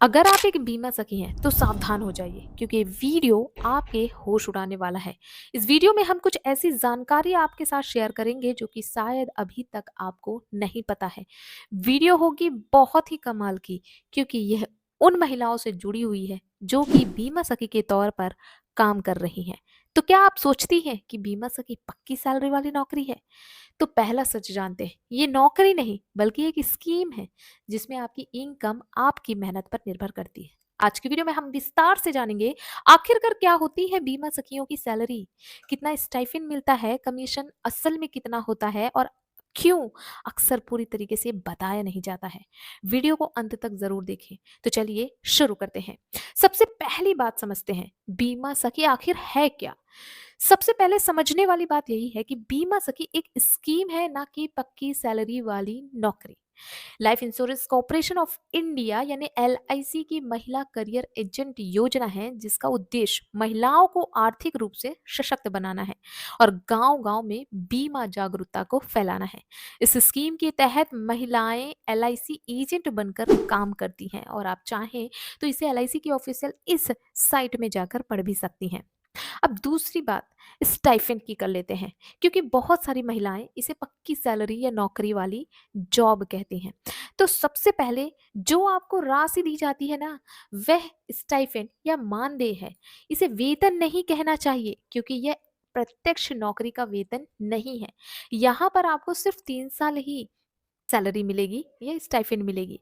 अगर आप एक बीमा सखी हैं तो सावधान हो जाइए क्योंकि ये वीडियो आपके होश उड़ाने वाला है। इस वीडियो में हम कुछ ऐसी जानकारी आपके साथ शेयर करेंगे जो कि शायद अभी तक आपको नहीं पता है। वीडियो होगी बहुत ही कमाल की क्योंकि यह उन महिलाओं से जुड़ी हुई है जो कि बीमा सखी के तौर पर काम कर रही हैं। तो क्या आप सोचती हैं कि बीमा सखी पक्की सैलरी वाली नौकरी है? तो पहला सच जानते हैं, ये नौकरी नहीं बल्कि एक स्कीम है जिसमें आपकी इनकम आपकी मेहनत पर निर्भर करती है। आज की वीडियो में हम विस्तार से जानेंगे आखिरकार क्या होती है बीमा सखियों की सैलरी, कितना स्टाइफिन मिलता है, कमीशन असल में कितना होता है और क्यों अक्सर पूरी तरीके से बताया नहीं जाता है। वीडियो को अंत तक जरूर देखें। तो चलिए शुरू करते हैं। सबसे पहली बात समझते हैं, बीमा सखी आखिर है क्या। सबसे पहले समझने वाली बात यही है कि बीमा सखी एक स्कीम है, ना कि पक्की सैलरी वाली नौकरी। Life insurance corporation of India यानी एलआईसी की महिला करियर एजेंट योजना है जिसका उद्देश्य महिलाओं को आर्थिक रूप से सशक्त बनाना है और गांव-गांव में बीमा जागरूकता को फैलाना है। इस स्कीम के तहत महिलाएं एलआईसी एजेंट बनकर काम करती हैं और आप चाहें तो इसे एलआईसी की ऑफिशियल इस साइट में जाकर पढ़ भी सकती हैं। अब दूसरी बात स्टाइफेंड की कर लेते हैं क्योंकि बहुत सारी महिलाएं इसे पक्की सैलरी या नौकरी वाली जॉब कहती हैं। तो सबसे पहले जो आपको राशि दी जाती है ना, वह स्टाइफेंड या मानदेय है। इसे वेतन नहीं कहना चाहिए क्योंकि यह प्रत्यक्ष नौकरी का वेतन नहीं है। यहाँ पर आपको सिर्फ 3 साल ही सैलरी मिलेगी या स्टाइफेंड मिलेगी।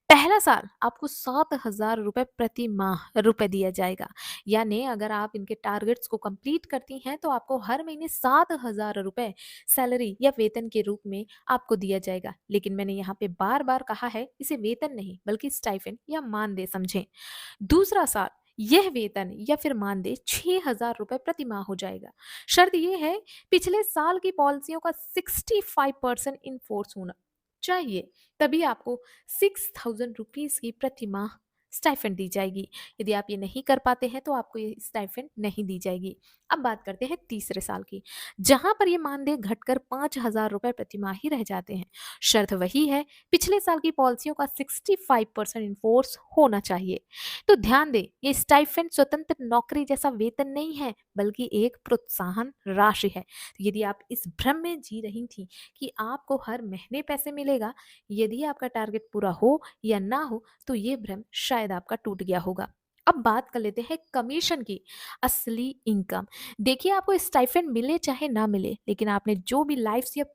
पहला साल आपको 7,000 रुपये प्रति माह रुपए दिया जाएगा। यानी अगर आप इनके टारगेट्स को कंप्लीट करती हैं तो आपको हर महीने 7,000 रुपये सैलरी या वेतन के रूप में आपको दिया जाएगा। लेकिन मैंने यहाँ पे बार बार कहा है, इसे वेतन नहीं बल्कि स्टाइफेंड या मानदेय समझें। दूसरा साल यह वेतन या फिर मानदेय 6,000 रुपये प्रति माह हो जाएगा। शर्त यह है पिछले साल की पॉलिसियों का 65% इन फोर्स होना चाहिए, तभी आपको 6,000 रुपीज की प्रति माह स्टाइफेंड दी जाएगी। यदि आप ये नहीं कर पाते हैं तो आपको ये स्टाइफेंड नहीं दी जाएगी। अब बात करते हैं तीसरे साल की, जहां पर ये मानदेय घटकर 5,000 रुपये प्रति माह ही रह जाते हैं। शर्त वही है, पिछले साल की पॉलिसियों का 65% इन्फोर्स होना चाहिए। तो ध्यान दें, ये स्टाइफेंड स्वतंत्र नौकरी जैसा वेतन नहीं है बल्कि एक प्रोत्साहन राशि है। तो यदि आप इस भ्रम में जी रही थी कि आपको हर महीने पैसे मिलेगा यदि आपका टारगेट पूरा हो या ना हो, तो ये भ्रम शायद आपका टूट गया होगा। अब बात कर लेते हैं कमीशन की, असली इनकम। देखिए, आपको स्टाइफेंड मिले चाहे ना मिले, लेकिन आपने जो भी लाइफ या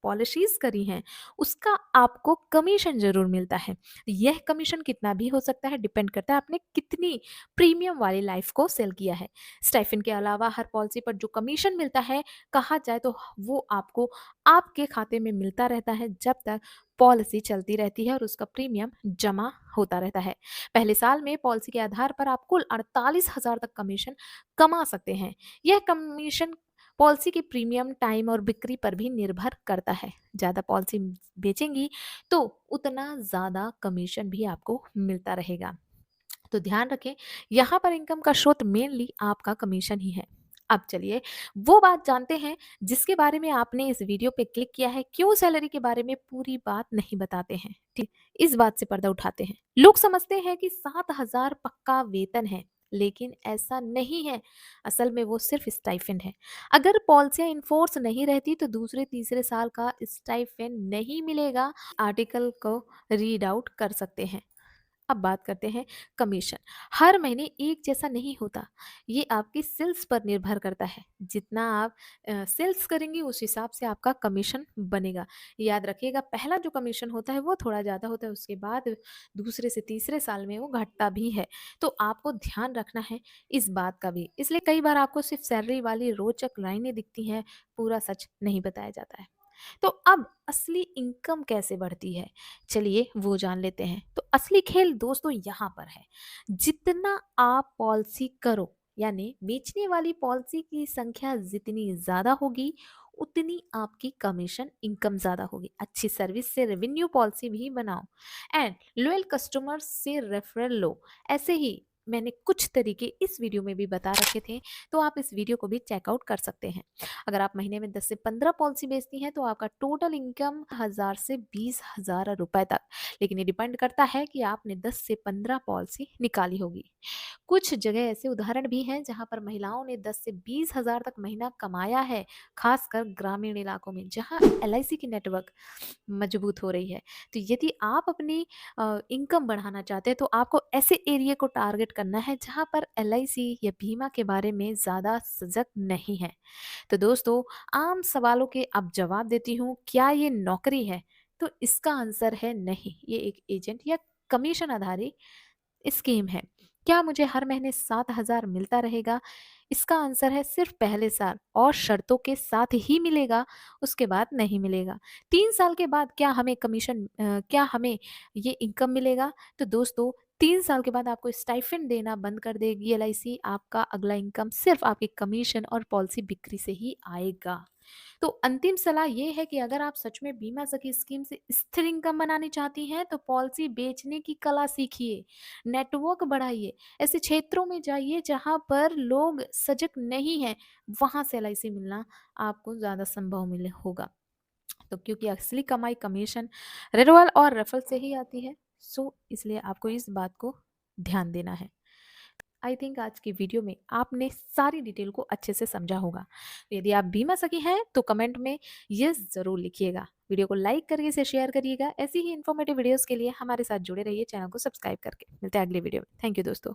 पॉलिसीज करी हैं उसका आपको कमीशन जरूर मिलता है। यह कमीशन कितना भी हो सकता है, डिपेंड करता है आपने कितनी प्रीमियम वाली लाइफ को सेल किया है। स्टाइफेंड के अलावा हर पॉलिसी पर जो कमीशन मिलता है, कहा जाए तो वो आपको आपके खाते में मिलता रहता है जब तक पॉलिसी चलती रहती है और उसका प्रीमियम जमा होता रहता है। पहले साल में पॉलिसी के आधार पर आप कुल 48,000 तक कमीशन कमा सकते हैं। यह कमीशन पॉलिसी के प्रीमियम, टाइम और बिक्री पर भी निर्भर करता है। ज़्यादा पॉलिसी बेचेंगी तो उतना ज़्यादा कमीशन भी आपको मिलता रहेगा। तो ध्यान रखें, यहाँ पर इनकम का स्रोत मेनली आपका कमीशन ही है। अब चलिए वो बात जानते हैं जिसके बारे में आपने इस वीडियो पे क्लिक किया है। क्यों सैलरी के बारे में पूरी बात नहीं बताते हैं, ठीक, इस बात से पर्दा उठाते हैं। लोग समझते हैं कि 7,000 पक्का वेतन है, लेकिन ऐसा नहीं है। असल में वो सिर्फ स्टाइफेंड है। अगर पॉलिसियां इन्फोर्स नहीं रहती तो दूसरे तीसरे साल का स्टाइफेंड नहीं मिलेगा। आर्टिकल को रीड आउट कर सकते हैं। अब बात करते हैं कमीशन। हर महीने एक जैसा नहीं होता, ये आपकी सेल्स पर निर्भर करता है। जितना आप सेल्स करेंगे उस हिसाब से आपका कमीशन बनेगा। याद रखिएगा, पहला जो कमीशन होता है वो थोड़ा ज़्यादा होता है, उसके बाद दूसरे से तीसरे साल में वो घटता भी है। तो आपको ध्यान रखना है इस बात का भी। इसलिए कई बार आपको सिर्फ सैलरी वाली रोचक लाइनें दिखती हैं, पूरा सच नहीं बताया जाता है। तो अब असली इनकम कैसे बढ़ती है, चलिए वो जान लेते हैं। तो असली खेल दोस्तों यहाँ पर है। जितना आप पॉलिसी करो, यानी बेचने वाली पॉलिसी की संख्या जितनी ज्यादा होगी उतनी आपकी कमीशन इनकम ज्यादा होगी। अच्छी सर्विस से रेवेन्यू पॉलिसी भी बनाओ एंड लॉयल कस्टमर से रेफरल लो। ऐसे ही मैंने कुछ तरीके इस वीडियो में भी बता रखे थे, तो आप इस वीडियो को भी चेकआउट कर सकते हैं। अगर आप महीने में 10 से 15 पॉलिसी बेचती हैं तो आपका टोटल इनकम 1000 से 20,000 रुपए तक, लेकिन ये डिपेंड करता है कि आपने 10 से 15 पॉलिसी निकाली होगी। कुछ जगह ऐसे उदाहरण भी हैं जहां पर महिलाओं ने 10 से 20,000 तक महीना कमाया है, खासकर ग्रामीण इलाकों में जहां एलआईसी की नेटवर्क मजबूत हो रही है। तो यदि आप अपनी इनकम बढ़ाना चाहते हैं तो आपको ऐसे एरिया को टारगेट करना है जहां पर एलआईसी या बीमा के बारे में ज़्यादा सजग नहीं है। तो दोस्तों, आम सवालों के अब जवाब देती हूँ, क्या ये नौकरी है? तो इसका आंसर है नहीं, ये एक एजेंट या कमीशन आधारित स्कीम है। क्या मुझे हर महीने 7,000 मिलता रहेगा? इसका आंसर है सिर्फ पहले साल और शर्तों के साथ ही मिलेगा, उसके बाद नहीं मिलेगा। 3 साल के बाद क्या हमें ये इनकम मिलेगा? तो दोस्तों, 3 साल के बाद आपको स्टाइपेंड देना बंद कर देगी एलआईसी। आपका अगला इनकम सिर्फ आपके कमीशन और पॉलिसी बिक्री से ही आएगा। तो अंतिम सलाह ये है कि अगर आप सच में बीमा सखी स्कीम से स्थिर इनकम बनानी चाहती हैं तो पॉलिसी बेचने की कला सीखिए, नेटवर्क बढ़ाइए, ऐसे क्षेत्रों में जाइए जहां पर लोग सजग नहीं हैं, वहां से एलआईसी मिलना आपको ज्यादा संभव मिले होगा। तो क्योंकि असली कमाई कमीशन, रेफरल और रेफरल से ही आती है, सो इसलिए आपको इस बात को ध्यान देना है। आई थिंक आज की वीडियो में आपने सारी डिटेल को अच्छे से समझा होगा। तो यदि आप बीमा सखी हैं तो कमेंट में यस ज़रूर लिखिएगा। वीडियो को लाइक करके इसे शेयर करिएगा। ऐसी ही इन्फॉर्मेटिव वीडियोस के लिए हमारे साथ जुड़े रहिए, चैनल को सब्सक्राइब करके। मिलते हैं अगले वीडियो में। थैंक यू दोस्तों।